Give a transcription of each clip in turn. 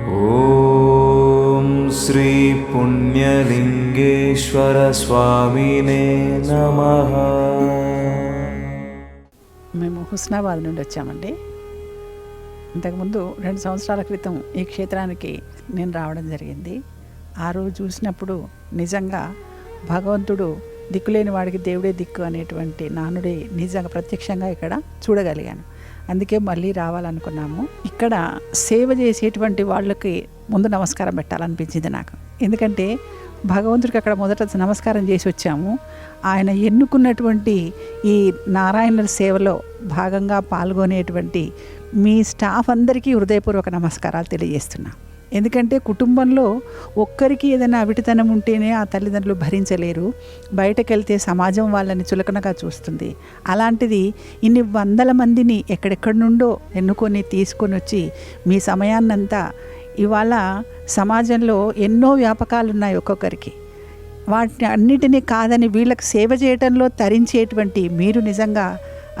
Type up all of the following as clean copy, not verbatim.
ఓం శ్రీ పుణ్యలింగేశ్వర స్వామినే నమః. మేము హుస్నాబాద్ నుండి వచ్చామండి. ఇంతకుముందు 2 సంవత్సరాల క్రితం ఈ క్షేత్రానికి నేను రావడం జరిగింది. ఆ రోజు చూసినప్పుడు నిజంగా భగవంతుడు దిక్కులేని వాడికి దేవుడే దిక్కు అనేటువంటి నానుడి నిజంగా ప్రత్యక్షంగా ఇక్కడ చూడగలిగాను. అందుకే మళ్ళీ రావాలనుకున్నాము. ఇక్కడ సేవ చేసేటువంటి వాళ్ళకి ముందు నమస్కారం పెట్టాలనిపించింది నాకు. ఎందుకంటే భగవంతుడికి అక్కడ మొదట నమస్కారం చేసి వచ్చాము. ఆయన ఎన్నుకున్నటువంటి ఈ నారాయణుల సేవలో భాగంగా పాల్గొనేటువంటి మీ స్టాఫ్ అందరికీ హృదయపూర్వక నమస్కారాలు తెలియజేస్తున్నా. ఎందుకంటే కుటుంబంలో ఒక్కరికి ఏదైనా అవిటితనం ఉంటేనే ఆ తల్లిదండ్రులు భరించలేరు. బయటకు వెళ్తే సమాజం వాళ్ళని చులకనగా చూస్తుంది. అలాంటిది ఇన్ని వందల మందిని ఎక్కడెక్కడి నుండో ఎన్నుకొని తీసుకొని వచ్చి మీ సమయాన్నంతా ఇవాళ సమాజంలో ఎన్నో వ్యాపకాలు ఉన్నాయి ఒక్కొక్కరికి. వాటిని అన్నిటినీ కాదని వీళ్ళకి సేవ చేయటంలో తరించేటువంటి మీరు నిజంగా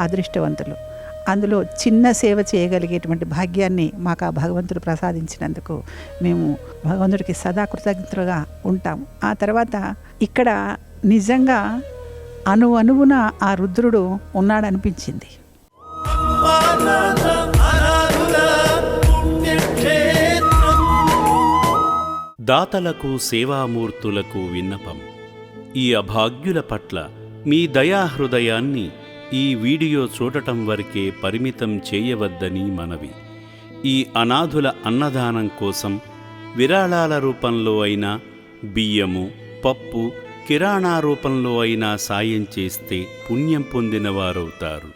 అదృష్టవంతులు. అందులో చిన్న సేవ చేయగలిగేటువంటి భాగ్యాన్ని మాకు ఆ భగవంతుడు ప్రసాదించినందుకు మేము భగవంతుడికి సదా కృతజ్ఞతలుగా ఉంటాము. ఆ తర్వాత ఇక్కడ నిజంగా అణువున ఆ రుద్రుడు ఉన్నాడనిపించింది. దాతలకు సేవామూర్తులకు విన్నపం. ఈ అభాగ్యుల పట్ల మీ దయాహృదయాన్ని ఈ వీడియో చూడటం వరకే పరిమితం చేయవద్దని మనవి. ఈ అనాథుల అన్నదానం కోసం విరాళాల రూపంలో అయినా, బియ్యము, పప్పు, కిరాణా రూపంలో అయినా సాయం చేస్తే పుణ్యం పొందిన వారవుతారు.